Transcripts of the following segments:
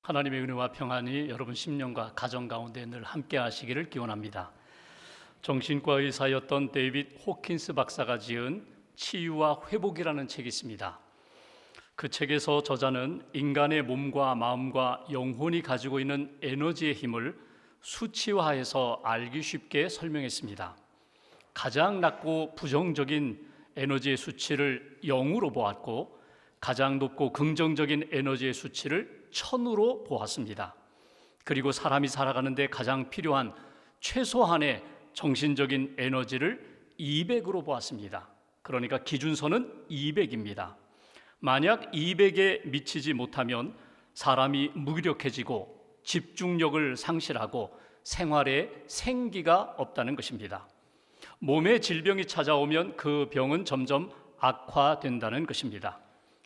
하나님의 은혜와 평안이 여러분 심령과 가정 가운데 늘 함께 하시기를 기원합니다. 정신과 의사였던 데이빗 호킨스 박사가 지은 치유와 회복이라는 책이 있습니다. 그 책에서 저자는 인간의 몸과 마음과 영혼이 가지고 있는 에너지의 힘을 수치화해서 알기 쉽게 설명했습니다. 가장 낮고 부정적인 에너지의 수치를 0으로 보았고, 가장 높고 긍정적인 에너지의 수치를 1000으로 보았습니다. 그리고 사람이 살아가는데 가장 필요한 최소한의 정신적인 에너지를 200으로 보았습니다. 그러니까 기준선은 200입니다. 만약 200에 미치지 못하면 사람이 무기력해지고 집중력을 상실하고 생활에 생기가 없다는 것입니다. 몸에 질병이 찾아오면 그 병은 점점 악화된다는 것입니다.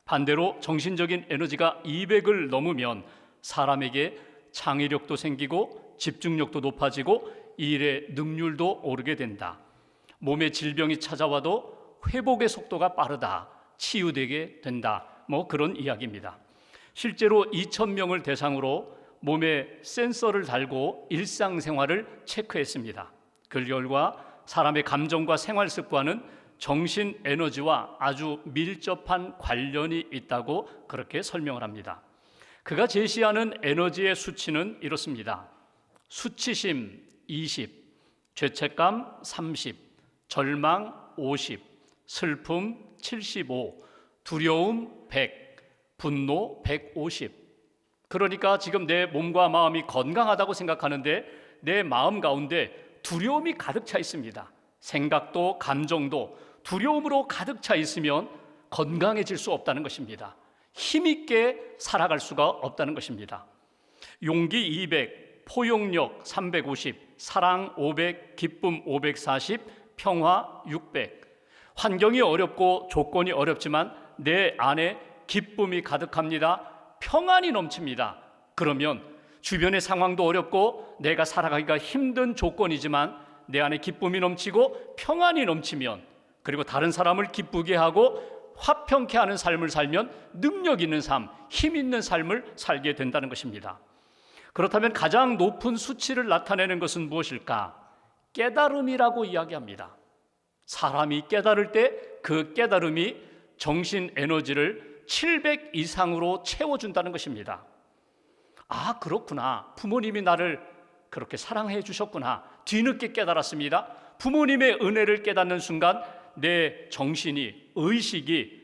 반대로 정신적인 에너지가 200을 넘으면 사람에게 창의력도 생기고 집중력도 높아지고 일의 능률도 오르게 된다. 몸에 질병이 찾아와도 회복의 속도가 빠르다. 치유되게 된다. 그런 이야기입니다. 실제로 2000명을 대상으로 몸에 센서를 달고 일상생활을 체크했습니다. 그 결과 사람의 감정과 생활 습관은 정신 에너지와 아주 밀접한 관련이 있다고 그렇게 설명을 합니다. 그가 제시하는 에너지의 수치는 이렇습니다. 수치심 20, 죄책감 30, 절망 50, 슬픔 75, 두려움 100, 분노 150. 그러니까 지금 내 몸과 마음이 건강하다고 생각하는데 내 마음 가운데 두려움이 가득 차 있습니다. 생각도 감정도 두려움으로 가득 차 있으면 건강해질 수 없다는 것입니다. 힘있게 살아갈 수가 없다는 것입니다. 용기 200, 포용력 350, 사랑 500, 기쁨 540, 평화 600. 환경이 어렵고 조건이 어렵지만 내 안에 기쁨이 가득합니다. 평안이 넘칩니다. 그러면 주변의 상황도 어렵고 내가 살아가기가 힘든 조건이지만 내 안에 기쁨이 넘치고 평안이 넘치면, 그리고 다른 사람을 기쁘게 하고 화평케 하는 삶을 살면 능력 있는 삶, 힘 있는 삶을 살게 된다는 것입니다. 그렇다면 가장 높은 수치를 나타내는 것은 무엇일까? 깨달음이라고 이야기합니다. 사람이 깨달을 때 그 깨달음이 정신 에너지를 700 이상으로 채워준다는 것입니다. 아, 그렇구나. 부모님이 나를 그렇게 사랑해 주셨구나. 뒤늦게 깨달았습니다. 부모님의 은혜를 깨닫는 순간 내 정신이, 의식이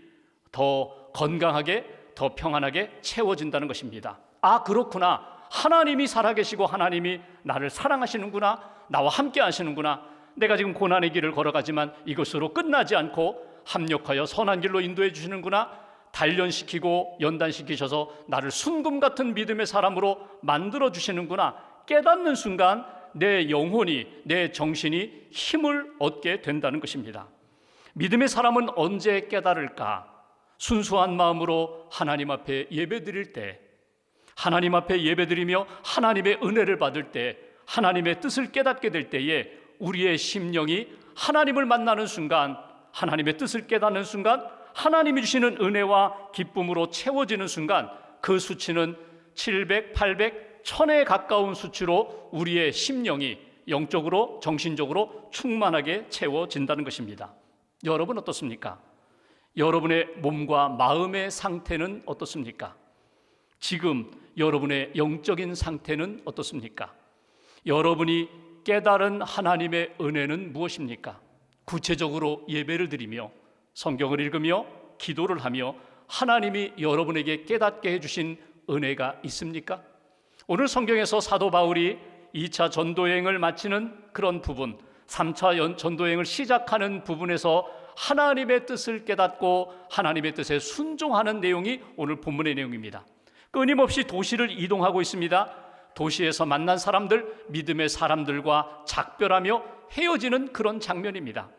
더 건강하게, 더 평안하게 채워진다는 것입니다. 아, 그렇구나. 하나님이 살아계시고 하나님이 나를 사랑하시는구나. 나와 함께 하시는구나. 내가 지금 고난의 길을 걸어가지만 이것으로 끝나지 않고 합력하여 선한 길로 인도해 주시는구나. 단련시키고 연단시키셔서 나를 순금 같은 믿음의 사람으로 만들어 주시는구나. 깨닫는 순간 내 영혼이, 내 정신이 힘을 얻게 된다는 것입니다. 믿음의 사람은 언제 깨달을까? 순수한 마음으로 하나님 앞에 예배드릴 때, 하나님 앞에 예배드리며 하나님의 은혜를 받을 때, 하나님의 뜻을 깨닫게 될 때에 우리의 심령이 하나님을 만나는 순간, 하나님의 뜻을 깨닫는 순간, 하나님이 주시는 은혜와 기쁨으로 채워지는 순간 그 수치는 700, 800, 1000에 가까운 수치로 우리의 심령이 영적으로, 정신적으로 충만하게 채워진다는 것입니다. 여러분 어떻습니까? 여러분의 몸과 마음의 상태는 어떻습니까? 지금 여러분의 영적인 상태는 어떻습니까? 여러분이 깨달은 하나님의 은혜는 무엇입니까? 구체적으로 예배를 드리며 성경을 읽으며 기도를 하며 하나님이 여러분에게 깨닫게 해주신 은혜가 있습니까? 오늘 성경에서 사도 바울이 2차 전도여행을 마치는 그런 부분, 3차 전도여행을 시작하는 부분에서 하나님의 뜻을 깨닫고 하나님의 뜻에 순종하는 내용이 오늘 본문의 내용입니다. 끊임없이 도시를 이동하고 있습니다. 도시에서 만난 사람들, 믿음의 사람들과 작별하며 헤어지는 그런 장면입니다.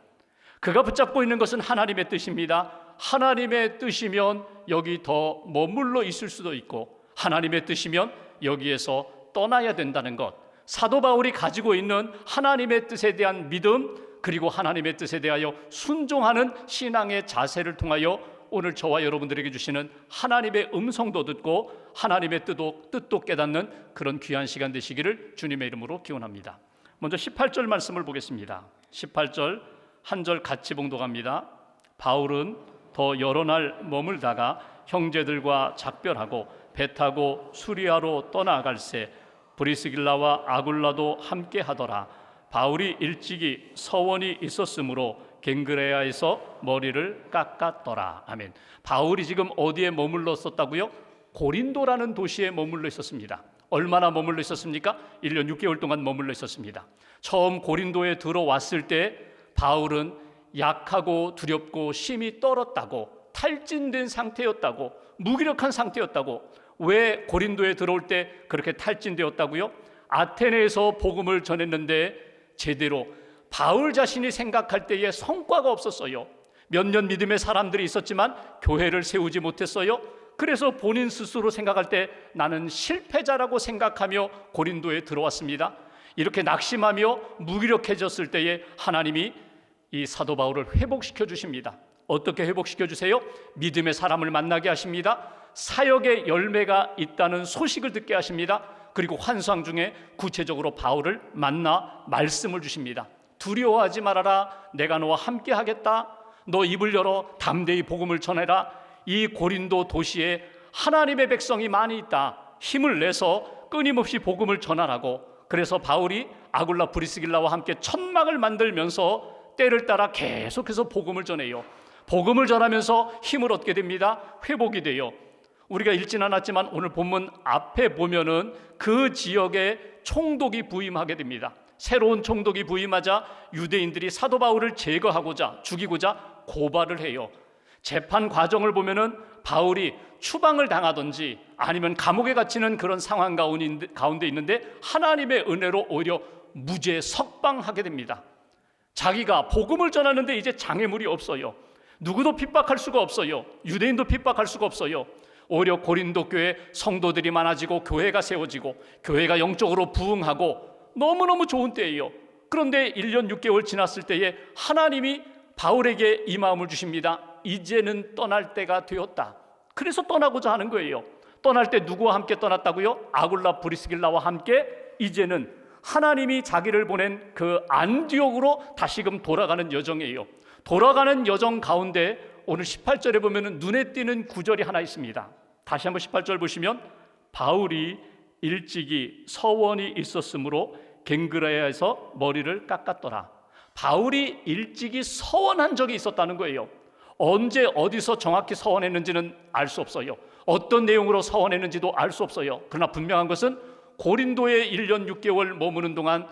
그가 붙잡고 있는 것은 하나님의 뜻입니다. 하나님의 뜻이면 여기 더 머물러 있을 수도 있고, 하나님의 뜻이면 여기에서 떠나야 된다는 것. 사도 바울이 가지고 있는 하나님의 뜻에 대한 믿음, 그리고 하나님의 뜻에 대하여 순종하는 신앙의 자세를 통하여 오늘 저와 여러분들에게 주시는 하나님의 음성도 듣고 하나님의 뜻도 깨닫는 그런 귀한 시간 되시기를 주님의 이름으로 기원합니다. 먼저 18절 말씀을 보겠습니다. 18절 한 절 같이 봉독합니다. 바울은 더 여러 날 머물다가 형제들과 작별하고 배 타고 수리아로 떠나갈새 브리스길라와 아굴라도 함께 하더라. 바울이 일찍이 서원이 있었으므로 갱그레아에서 머리를 깎았더라. 아멘. 바울이 지금 어디에 머물렀었다고요? 고린도라는 도시에 머물러 있었습니다. 얼마나 머물러 있었습니까? 1년 6개월 동안 머물러 있었습니다. 처음 고린도에 들어왔을 때 바울은 약하고 두렵고 심히 떨었다고, 탈진된 상태였다고, 무기력한 상태였다고. 왜 고린도에 들어올 때 그렇게 탈진되었다고요? 아테네에서 복음을 전했는데 제대로 바울 자신이 생각할 때에 성과가 없었어요. 몇몇 믿음의 사람들이 있었지만 교회를 세우지 못했어요. 그래서 본인 스스로 생각할 때 나는 실패자라고 생각하며 고린도에 들어왔습니다. 이렇게 낙심하며 무기력해졌을 때에 하나님이 이 사도 바울을 회복시켜 주십니다. 어떻게 회복시켜 주세요? 믿음의 사람을 만나게 하십니다. 사역의 열매가 있다는 소식을 듣게 하십니다. 그리고 환상 중에 구체적으로 바울을 만나 말씀을 주십니다. 두려워하지 말아라. 내가 너와 함께 하겠다. 너 입을 열어 담대히 복음을 전해라. 이 고린도 도시에 하나님의 백성이 많이 있다. 힘을 내서 끊임없이 복음을 전하라고. 그래서 바울이 아굴라 브리스길라와 함께 천막을 만들면서 때를 따라 계속해서 복음을 전해요. 복음을 전하면서 힘을 얻게 됩니다. 회복이 돼요. 우리가 읽진 않았지만 오늘 본문 앞에 보면은 그 지역에 총독이 부임하게 됩니다. 새로운 총독이 부임하자 유대인들이 사도 바울을 제거하고자, 죽이고자 고발을 해요. 재판 과정을 보면은 바울이 추방을 당하든지 아니면 감옥에 갇히는 그런 상황 가운데 있는데 하나님의 은혜로 오히려 무죄 석방하게 됩니다. 자기가 복음을 전하는데 이제 장애물이 없어요. 누구도 핍박할 수가 없어요. 유대인도 핍박할 수가 없어요. 오히려 고린도 교회 성도들이 많아지고 교회가 세워지고 교회가 영적으로 부흥하고 너무너무 좋은 때예요. 그런데 1년 6개월 지났을 때에 하나님이 바울에게 이 마음을 주십니다. 이제는 떠날 때가 되었다. 그래서 떠나고자 하는 거예요. 떠날 때 누구와 함께 떠났다고요? 아굴라 브리스길라와 함께 이제는 하나님이 자기를 보낸 그 안디옥으로 다시금 돌아가는 여정이에요. 돌아가는 여정 가운데 오늘 18절에 보면 눈에 띄는 구절이 하나 있습니다. 다시 한번 18절 보시면 바울이 일찍이 서원이 있었으므로 갱그레아에서 머리를 깎았더라. 바울이 일찍이 서원한 적이 있었다는 거예요. 언제 어디서 정확히 서원했는지는 알 수 없어요. 어떤 내용으로 서원했는지도 알 수 없어요. 그러나 분명한 것은 고린도에 1년 6개월 머무는 동안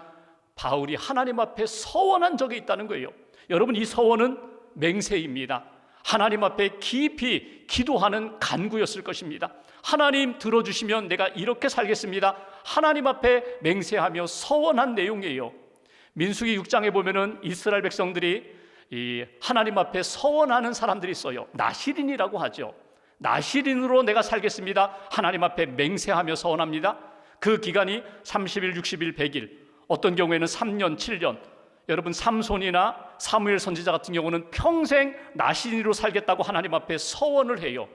바울이 하나님 앞에 서원한 적이 있다는 거예요. 여러분, 이 서원은 맹세입니다. 하나님 앞에 깊이 기도하는 간구였을 것입니다. 하나님 들어주시면 내가 이렇게 살겠습니다. 하나님 앞에 맹세하며 서원한 내용이에요. 민수기 6장에 보면은 이스라엘 백성들이 이 하나님 앞에 서원하는 사람들이 있어요. 나시린이라고 하죠. 나시린으로 내가 살겠습니다. 하나님 앞에 맹세하며 서원합니다. 그 기간이 30일, 60일, 100일, 어떤 경우에는 3년, 7년. 여러분, 삼손이나 사무엘 선지자 같은 경우는 평생 나시린으로 살겠다고 하나님 앞에 서원을 해요.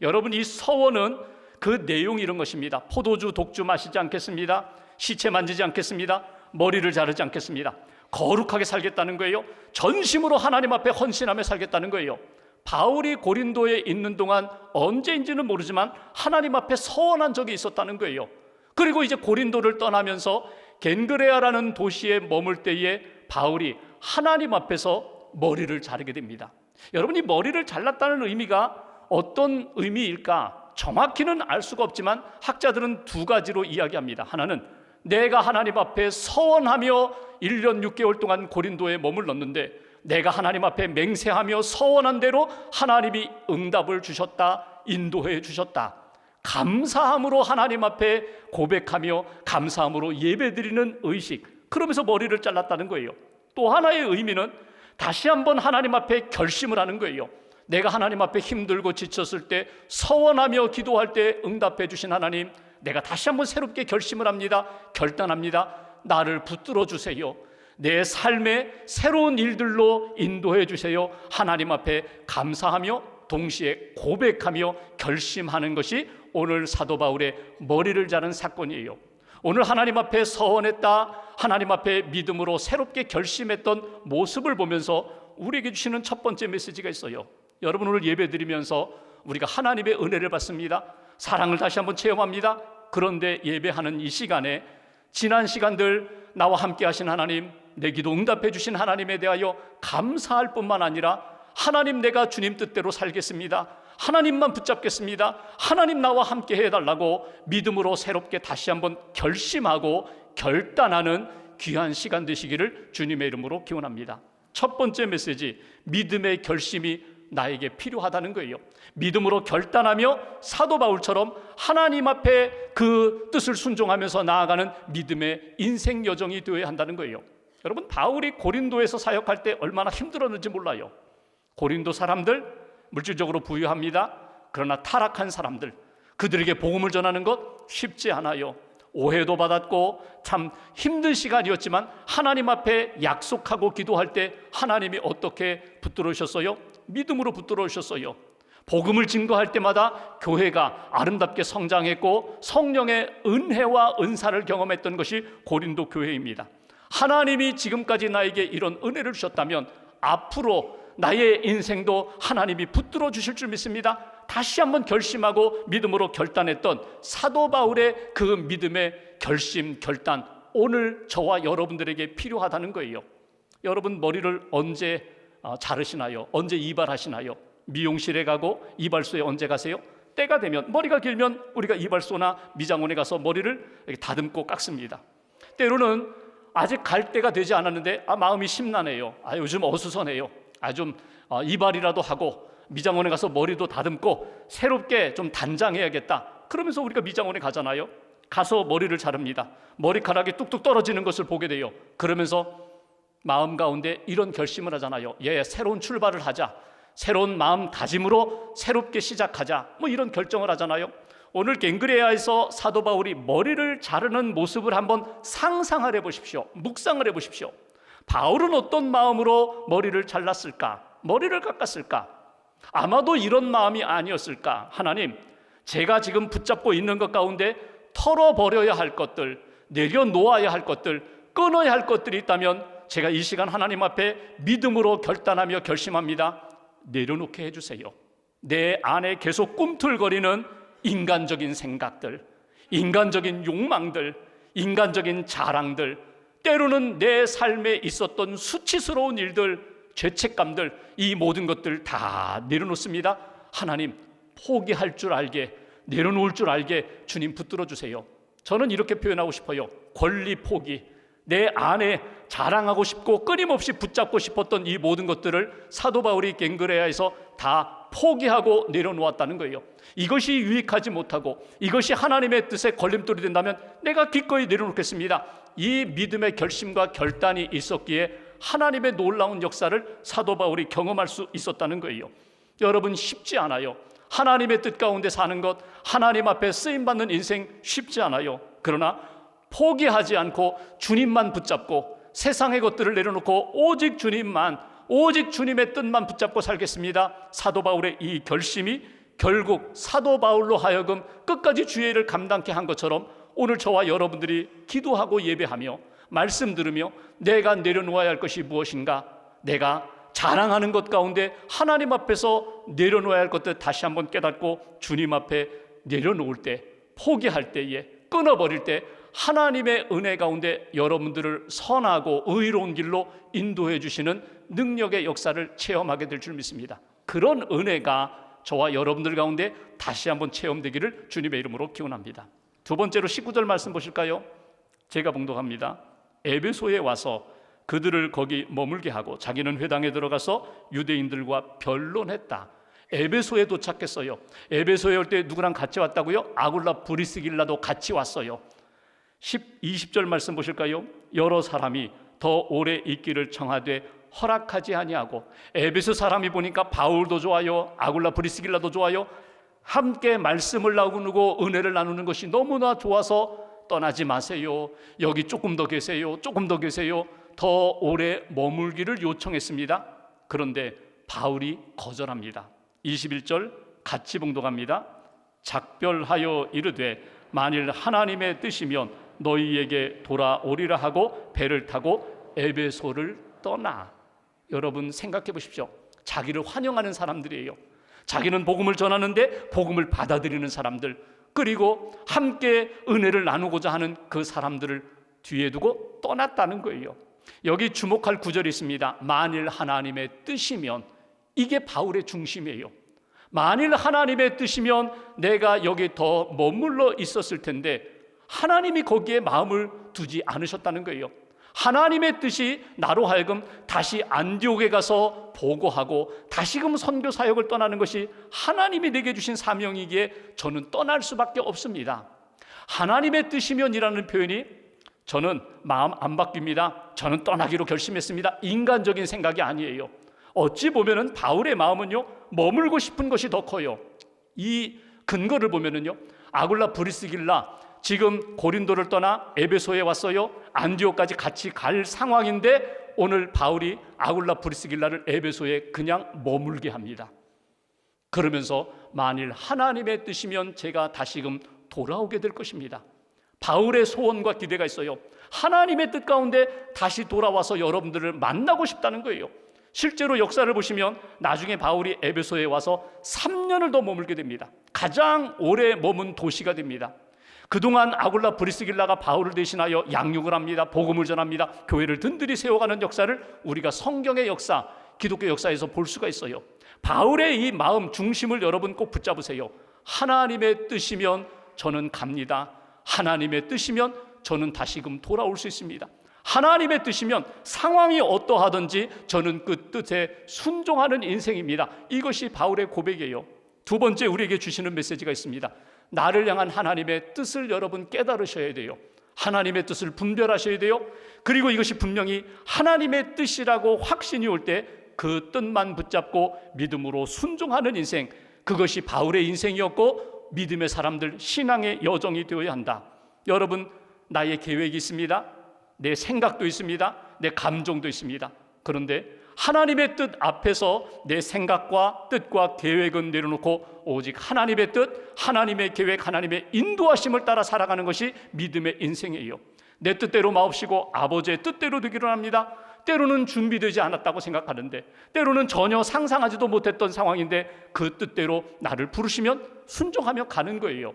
여러분, 이 서원은 그 내용이 이런 것입니다. 포도주, 독주 마시지 않겠습니다. 시체 만지지 않겠습니다. 머리를 자르지 않겠습니다. 거룩하게 살겠다는 거예요. 전심으로 하나님 앞에 헌신하며 살겠다는 거예요. 바울이 고린도에 있는 동안 언제인지는 모르지만 하나님 앞에 서원한 적이 있었다는 거예요. 그리고 이제 고린도를 떠나면서 겐그레아라는 도시에 머물 때에 바울이 하나님 앞에서 머리를 자르게 됩니다. 여러분, 이 머리를 잘랐다는 의미가 어떤 의미일까? 정확히는 알 수가 없지만 학자들은 두 가지로 이야기합니다. 하나는 내가 하나님 앞에 서원하며 1년 6개월 동안 고린도에 머물렀는데 내가 하나님 앞에 맹세하며 서원한 대로 하나님이 응답을 주셨다, 인도해 주셨다. 감사함으로 하나님 앞에 고백하며 감사함으로 예배드리는 의식, 그러면서 머리를 잘랐다는 거예요. 또 하나의 의미는 다시 한번 하나님 앞에 결심을 하는 거예요. 내가 하나님 앞에 힘들고 지쳤을 때 서원하며 기도할 때 응답해 주신 하나님, 내가 다시 한번 새롭게 결심을 합니다. 결단합니다. 나를 붙들어 주세요. 내 삶에 새로운 일들로 인도해 주세요. 하나님 앞에 감사하며 동시에 고백하며 결심하는 것이 오늘 사도 바울의 머리를 자른 사건이에요. 오늘 하나님 앞에 서원했다, 하나님 앞에 믿음으로 새롭게 결심했던 모습을 보면서 우리에게 주시는 첫 번째 메시지가 있어요. 여러분, 오늘 예배 드리면서 우리가 하나님의 은혜를 받습니다. 사랑을 다시 한번 체험합니다. 그런데 예배하는 이 시간에 지난 시간들 나와 함께 하신 하나님, 내 기도 응답해 주신 하나님에 대하여 감사할 뿐만 아니라 하나님, 내가 주님 뜻대로 살겠습니다, 하나님만 붙잡겠습니다, 하나님 나와 함께 해달라고 믿음으로 새롭게 다시 한번 결심하고 결단하는 귀한 시간 되시기를 주님의 이름으로 기원합니다. 첫 번째 메시지, 믿음의 결심이 나에게 필요하다는 거예요. 믿음으로 결단하며 사도 바울처럼 하나님 앞에 그 뜻을 순종하면서 나아가는 믿음의 인생 여정이 되어야 한다는 거예요. 여러분, 바울이 고린도에서 사역할 때 얼마나 힘들었는지 몰라요. 고린도 사람들 물질적으로 부유합니다. 그러나 타락한 사람들, 그들에게 복음을 전하는 것 쉽지 않아요. 오해도 받았고 참 힘든 시간이었지만 하나님 앞에 약속하고 기도할 때 하나님이 어떻게 붙들어오셨어요? 믿음으로 붙들어오셨어요. 복음을 증거할 때마다 교회가 아름답게 성장했고 성령의 은혜와 은사를 경험했던 것이 고린도 교회입니다. 하나님이 지금까지 나에게 이런 은혜를 주셨다면 앞으로 나의 인생도 하나님이 붙들어 주실 줄 믿습니다. 다시 한번 결심하고 믿음으로 결단했던 사도 바울의 그 믿음의 결심, 결단, 오늘 저와 여러분들에게 필요하다는 거예요. 여러분, 머리를 언제 자르시나요? 언제 이발하시나요? 미용실에 가고 이발소에 언제 가세요? 때가 되면, 머리가 길면 우리가 이발소나 미장원에 가서 머리를 이렇게 다듬고 깎습니다. 때로는 아직 갈 때가 되지 않았는데 마음이 심란해요. 요즘 어수선해요. 좀 이발이라도 하고 미장원에 가서 머리도 다듬고 새롭게 좀 단장해야겠다. 그러면서 우리가 미장원에 가잖아요. 가서 머리를 자릅니다. 머리카락이 뚝뚝 떨어지는 것을 보게 돼요. 그러면서 마음 가운데 이런 결심을 하잖아요. 새로운 출발을 하자, 새로운 마음다짐으로 새롭게 시작하자, 이런 결정을 하잖아요. 오늘 갱그레아에서 사도 바울이 머리를 자르는 모습을 한번 상상을 해보십시오. 묵상을 해보십시오. 바울은 어떤 마음으로 머리를 잘랐을까? 머리를 깎았을까? 아마도 이런 마음이 아니었을까? 하나님, 제가 지금 붙잡고 있는 것 가운데 털어버려야 할 것들, 내려놓아야 할 것들, 끊어야 할 것들이 있다면 제가 이 시간 하나님 앞에 믿음으로 결단하며 결심합니다. 내려놓게 해주세요. 내 안에 계속 꿈틀거리는 인간적인 생각들, 인간적인 욕망들, 인간적인 자랑들, 때로는 내 삶에 있었던 수치스러운 일들, 죄책감들, 이 모든 것들 다 내려놓습니다. 하나님, 포기할 줄 알게, 내려놓을 줄 알게 주님 붙들어 주세요. 저는 이렇게 표현하고 싶어요. 권리 포기. 내 안에 자랑하고 싶고 끊임없이 붙잡고 싶었던 이 모든 것들을 사도 바울이 갱그레아에서 다 포기하고 내려놓았다는 거예요. 이것이 유익하지 못하고 이것이 하나님의 뜻에 걸림돌이 된다면 내가 기꺼이 내려놓겠습니다. 이 믿음의 결심과 결단이 있었기에 하나님의 놀라운 역사를 사도 바울이 경험할 수 있었다는 거예요. 여러분, 쉽지 않아요. 하나님의 뜻 가운데 사는 것, 하나님 앞에 쓰임받는 인생 쉽지 않아요. 그러나 포기하지 않고 주님만 붙잡고 세상의 것들을 내려놓고 오직 주님만, 오직 주님의 뜻만 붙잡고 살겠습니다. 사도 바울의 이 결심이 결국 사도 바울로 하여금 끝까지 주의 일을 감당케 한 것처럼 오늘 저와 여러분들이 기도하고 예배하며 말씀 들으며 내가 내려놓아야 할 것이 무엇인가, 내가 자랑하는 것 가운데 하나님 앞에서 내려놓아야 할 것들 다시 한번 깨닫고 주님 앞에 내려놓을 때, 포기할 때에, 끊어버릴 때 하나님의 은혜 가운데 여러분들을 선하고 의로운 길로 인도해 주시는 능력의 역사를 체험하게 될 줄 믿습니다. 그런 은혜가 저와 여러분들 가운데 다시 한번 체험되기를 주님의 이름으로 기원합니다. 두 번째로 19절 말씀 보실까요? 제가 봉독합니다. 에베소에 와서 그들을 거기 머물게 하고 자기는 회당에 들어가서 유대인들과 변론했다. 에베소에 도착했어요. 에베소에 올 때 누구랑 같이 왔다고요? 아굴라 브리스길라도 같이 왔어요. 20절 말씀 보실까요? 여러 사람이 더 오래 있기를 청하되 허락하지 아니하고, 에베소 사람이 보니까 바울도 좋아요, 아굴라 브리스길라도 좋아요, 함께 말씀을 나누고 은혜를 나누는 것이 너무나 좋아서 떠나지 마세요, 여기 조금 더 계세요, 조금 더 계세요, 더 오래 머물기를 요청했습니다. 그런데 바울이 거절합니다. 21절 같이 봉독합니다. 작별하여 이르되 만일 하나님의 뜻이면 너희에게 돌아오리라 하고 배를 타고 에베소를 떠나. 여러분 생각해 보십시오. 자기를 환영하는 사람들이에요. 자기는 복음을 전하는데 복음을 받아들이는 사람들, 그리고 함께 은혜를 나누고자 하는 그 사람들을 뒤에 두고 떠났다는 거예요. 여기 주목할 구절이 있습니다. 만일 하나님의 뜻이면. 이게 바울의 중심이에요. 만일 하나님의 뜻이면 내가 여기 더 머물러 있었을 텐데 하나님이 거기에 마음을 두지 않으셨다는 거예요. 하나님의 뜻이 나로 하여금 다시 안디옥에 가서 보고하고 다시금 선교 사역을 떠나는 것이 하나님이 내게 주신 사명이기에 저는 떠날 수밖에 없습니다. 하나님의 뜻이면이라는 표현이 저는 마음 안 바뀝니다. 저는 떠나기로 결심했습니다. 인간적인 생각이 아니에요. 어찌 보면은 바울의 마음은요, 머물고 싶은 것이 더 커요. 이 근거를 보면은요, 아굴라 브리스길라 지금 고린도를 떠나 에베소에 왔어요. 안디옥까지 같이 갈 상황인데 오늘 바울이 아굴라 브리스길라를 에베소에 그냥 머물게 합니다. 그러면서 만일 하나님의 뜻이면 제가 다시금 돌아오게 될 것입니다. 바울의 소원과 기대가 있어요. 하나님의 뜻 가운데 다시 돌아와서 여러분들을 만나고 싶다는 거예요. 실제로 역사를 보시면 나중에 바울이 에베소에 와서 3년을 더 머물게 됩니다. 가장 오래 머문 도시가 됩니다. 그동안 아굴라 브리스길라가 바울을 대신하여 양육을 합니다. 복음을 전합니다. 교회를 든든히 세워가는 역사를 우리가 성경의 역사, 기독교 역사에서 볼 수가 있어요. 바울의 이 마음 중심을 여러분 꼭 붙잡으세요. 하나님의 뜻이면 저는 갑니다. 하나님의 뜻이면 저는 다시금 돌아올 수 있습니다. 하나님의 뜻이면 상황이 어떠하든지 저는 그 뜻에 순종하는 인생입니다. 이것이 바울의 고백이에요. 두 번째 우리에게 주시는 메시지가 있습니다. 나를 향한 하나님의 뜻을 여러분 깨달으셔야 돼요. 하나님의 뜻을 분별하셔야 돼요. 그리고 이것이 분명히 하나님의 뜻이라고 확신이 올 때 그 뜻만 붙잡고 믿음으로 순종하는 인생, 그것이 바울의 인생이었고 믿음의 사람들 신앙의 여정이 되어야 한다. 여러분, 나의 계획이 있습니다. 내 생각도 있습니다. 내 감정도 있습니다. 그런데 하나님의 뜻 앞에서 내 생각과 뜻과 계획은 내려놓고 오직 하나님의 뜻, 하나님의 계획, 하나님의 인도하심을 따라 살아가는 것이 믿음의 인생이에요. 내 뜻대로 마옵시고 아버지의 뜻대로 되기를 합니다. 때로는 준비되지 않았다고 생각하는데, 때로는 전혀 상상하지도 못했던 상황인데 그 뜻대로 나를 부르시면 순종하며 가는 거예요.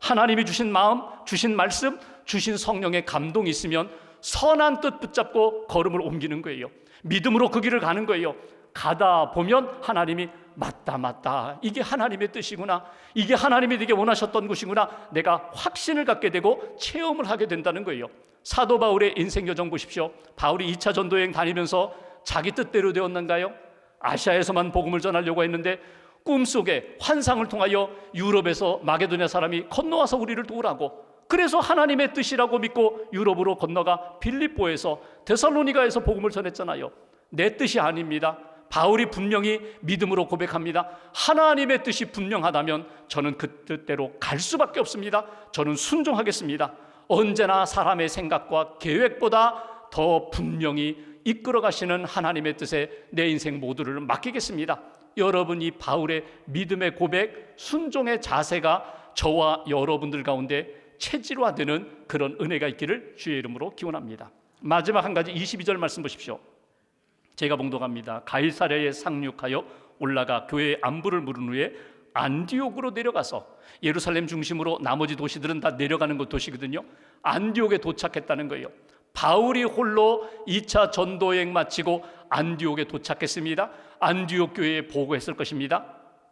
하나님이 주신 마음, 주신 말씀, 주신 성령의 감동이 있으면 선한 뜻 붙잡고 걸음을 옮기는 거예요. 믿음으로 그 길을 가는 거예요. 가다 보면 하나님이 맞다, 이게 하나님의 뜻이구나, 이게 하나님이 되게 원하셨던 것이구나, 내가 확신을 갖게 되고 체험을 하게 된다는 거예요. 사도 바울의 인생 여정 보십시오. 바울이 2차 전도여행 다니면서 자기 뜻대로 되었는가요? 아시아에서만 복음을 전하려고 했는데 꿈속에 환상을 통하여 유럽에서 마게도냐 사람이 건너와서 우리를 도우라고, 그래서 하나님의 뜻이라고 믿고 유럽으로 건너가 빌립보에서 데살로니가에서 복음을 전했잖아요. 내 뜻이 아닙니다. 바울이 분명히 믿음으로 고백합니다. 하나님의 뜻이 분명하다면 저는 그 뜻대로 갈 수밖에 없습니다. 저는 순종하겠습니다. 언제나 사람의 생각과 계획보다 더 분명히 이끌어 가시는 하나님의 뜻에 내 인생 모두를 맡기겠습니다. 여러분, 이 바울의 믿음의 고백, 순종의 자세가 저와 여러분들 가운데 체질화되는 그런 은혜가 있기를 주의 이름으로 기원합니다. 마지막 한 가지 22절 말씀 보십시오. 제가 봉독합니다. 가이사랴에 상륙하여 올라가 교회의 안부를 물은 후에 안디옥으로 내려가서, 예루살렘 중심으로 나머지 도시들은 다 내려가는 곳 도시거든요. 안디옥에 도착했다는 거예요. 바울이 홀로 2차 전도여행 마치고 안디옥에 도착했습니다. 안디옥 교회에 보고했을 것입니다.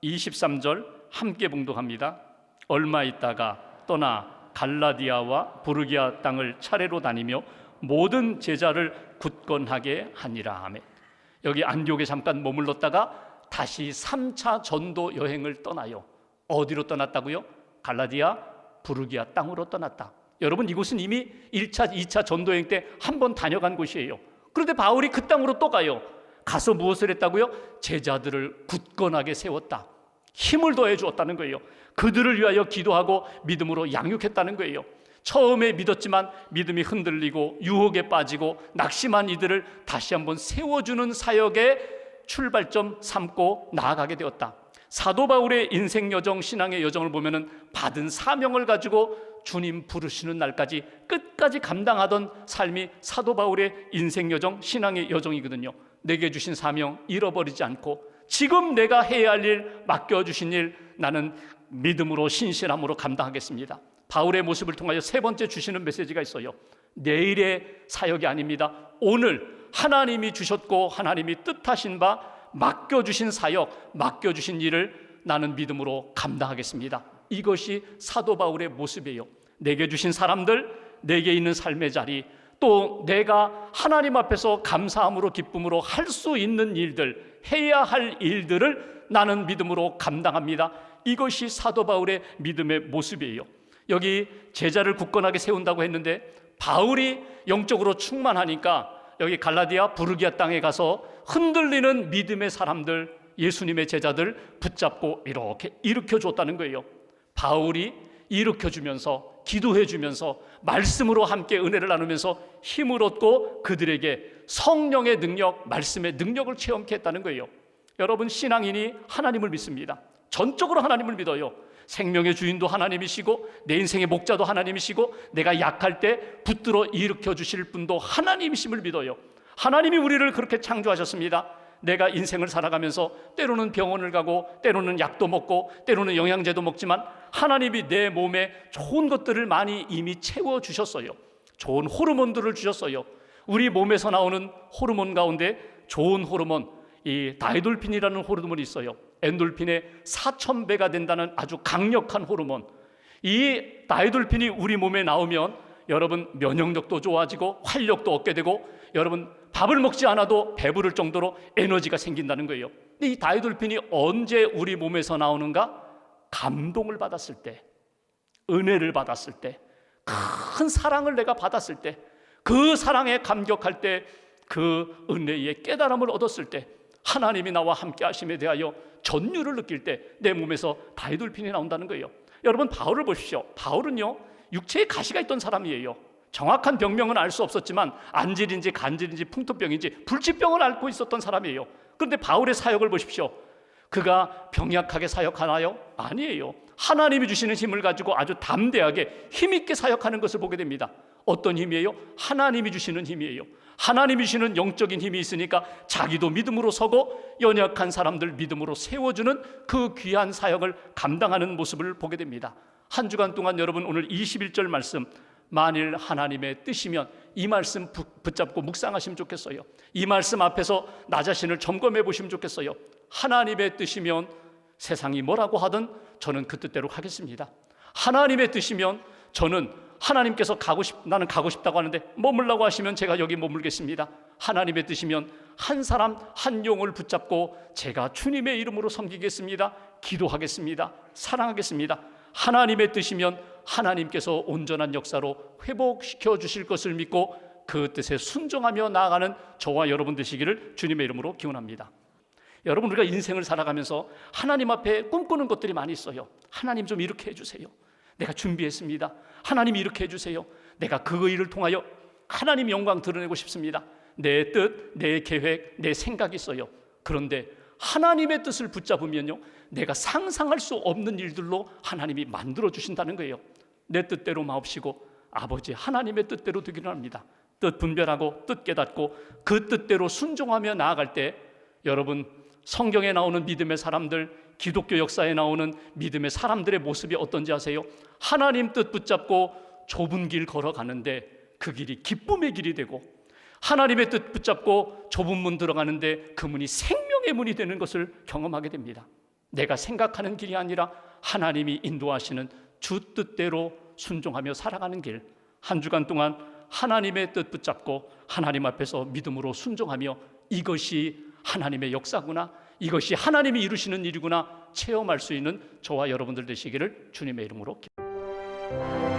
23절 함께 봉독합니다. 얼마 있다가 떠나 갈라디아와 부르기아 땅을 차례로 다니며 모든 제자를 굳건하게 하니라. 아멘. 여기 안디옥에 잠깐 머물렀다가 다시 3차 전도 여행을 떠나요. 어디로 떠났다고요? 갈라디아, 부르기아 땅으로 떠났다. 여러분, 이곳은 이미 1차, 2차 전도여행 때 한 번 다녀간 곳이에요. 그런데 바울이 그 땅으로 또 가요. 가서 무엇을 했다고요? 제자들을 굳건하게 세웠다. 힘을 더해 주었다는 거예요. 그들을 위하여 기도하고 믿음으로 양육했다는 거예요. 처음에 믿었지만 믿음이 흔들리고 유혹에 빠지고 낙심한 이들을 다시 한번 세워주는 사역에 출발점 삼고 나아가게 되었다. 사도 바울의 인생 여정, 신앙의 여정을 보면은 받은 사명을 가지고 주님 부르시는 날까지 끝까지 감당하던 삶이 사도 바울의 인생 여정, 신앙의 여정이거든요. 내게 주신 사명 잃어버리지 않고 지금 내가 해야 할 일, 맡겨주신 일 나는 믿음으로 신실함으로 감당하겠습니다. 바울의 모습을 통하여 세 번째 주시는 메시지가 있어요. 내일의 사역이 아닙니다. 오늘 하나님이 주셨고 하나님이 뜻하신 바 맡겨주신 사역, 맡겨주신 일을 나는 믿음으로 감당하겠습니다. 이것이 사도 바울의 모습이에요. 내게 주신 사람들, 내게 있는 삶의 자리, 또 내가 하나님 앞에서 감사함으로 기쁨으로 할 수 있는 일들, 해야 할 일들을 나는 믿음으로 감당합니다. 이것이 사도 바울의 믿음의 모습이에요. 여기 제자를 굳건하게 세운다고 했는데 바울이 영적으로 충만하니까 여기 갈라디아 부르기아 땅에 가서 흔들리는 믿음의 사람들, 예수님의 제자들 붙잡고 이렇게 일으켜 줬다는 거예요. 바울이 일으켜 주면서 기도해 주면서 말씀으로 함께 은혜를 나누면서 힘을 얻고 그들에게 성령의 능력, 말씀의 능력을 체험케 했다는 거예요. 여러분, 신앙인이 하나님을 믿습니다. 전적으로 하나님을 믿어요. 생명의 주인도 하나님이시고 내 인생의 목자도 하나님이시고 내가 약할 때 붙들어 일으켜 주실 분도 하나님이심을 믿어요. 하나님이 우리를 그렇게 창조하셨습니다. 내가 인생을 살아가면서 때로는 병원을 가고 때로는 약도 먹고 때로는 영양제도 먹지만 하나님이 내 몸에 좋은 것들을 많이 이미 채워주셨어요. 좋은 호르몬들을 주셨어요. 우리 몸에서 나오는 호르몬 가운데 좋은 호르몬, 이 다이돌핀이라는 호르몬이 있어요. 엔돌핀의 4000배가 된다는 아주 강력한 호르몬. 이 다이돌핀이 우리 몸에 나오면 여러분 면역력도 좋아지고 활력도 얻게 되고 여러분 밥을 먹지 않아도 배부를 정도로 에너지가 생긴다는 거예요. 근데 이 다이돌핀이 언제 우리 몸에서 나오는가? 감동을 받았을 때, 은혜를 받았을 때, 큰 사랑을 내가 받았을 때, 그 사랑에 감격할 때, 그 은혜의 깨달음을 얻었을 때, 하나님이 나와 함께 하심에 대하여 전율을 느낄 때 내 몸에서 다이돌핀이 나온다는 거예요. 여러분, 바울을 보십시오. 바울은요, 육체에 가시가 있던 사람이에요. 정확한 병명은 알 수 없었지만 안질인지 간질인지 풍토병인지 불치병을 앓고 있었던 사람이에요. 그런데 바울의 사역을 보십시오. 그가 병약하게 사역하나요? 아니에요. 하나님이 주시는 힘을 가지고 아주 담대하게 힘있게 사역하는 것을 보게 됩니다. 어떤 힘이에요? 하나님이 주시는 힘이에요. 하나님이 주시는 영적인 힘이 있으니까 자기도 믿음으로 서고 연약한 사람들 믿음으로 세워주는 그 귀한 사역을 감당하는 모습을 보게 됩니다. 한 주간 동안 여러분 오늘 21절 말씀, 만일 하나님의 뜻이면 이 말씀 붙잡고 묵상하시면 좋겠어요. 이 말씀 앞에서 나 자신을 점검해 보시면 좋겠어요. 하나님의 뜻이면 세상이 뭐라고 하든 저는 그 뜻대로 하겠습니다. 하나님의 뜻이면 저는 하나님께서 나는 가고 싶다고 하는데 머물라고 하시면 제가 여기 머물겠습니다. 하나님의 뜻이면 한 사람 한 영을 붙잡고 제가 주님의 이름으로 섬기겠습니다. 기도하겠습니다. 사랑하겠습니다. 하나님의 뜻이면 하나님께서 온전한 역사로 회복시켜 주실 것을 믿고 그 뜻에 순종하며 나아가는 저와 여러분 되시기를 주님의 이름으로 기원합니다. 여러분, 우리가 인생을 살아가면서 하나님 앞에 꿈꾸는 것들이 많이 있어요. 하나님 좀 이렇게 해주세요. 내가 준비했습니다. 하나님 이렇게 해주세요. 내가 그 일을 통하여 하나님 영광 드러내고 싶습니다. 내 뜻, 내 계획, 내 생각이 있어요. 그런데 하나님의 뜻을 붙잡으면요, 내가 상상할 수 없는 일들로 하나님이 만들어 주신다는 거예요. 내 뜻대로 마옵시고 아버지 하나님의 뜻대로 되기를 합니다. 뜻 분별하고 뜻 깨닫고 그 뜻대로 순종하며 나아갈 때 여러분, 성경에 나오는 믿음의 사람들, 기독교 역사에 나오는 믿음의 사람들의 모습이 어떤지 아세요? 하나님 뜻 붙잡고 좁은 길 걸어가는데 그 길이 기쁨의 길이 되고, 하나님의 뜻 붙잡고 좁은 문 들어가는데 그 문이 생명의 문이 되는 것을 경험하게 됩니다. 내가 생각하는 길이 아니라 하나님이 인도하시는 주 뜻대로 순종하며 살아가는 길, 한 주간 동안 하나님의 뜻 붙잡고 하나님 앞에서 믿음으로 순종하며 이것이 하나님의 역사구나, 이것이 하나님이 이루시는 일이구나 체험할 수 있는 저와 여러분들 되시기를 주님의 이름으로 기도합니다.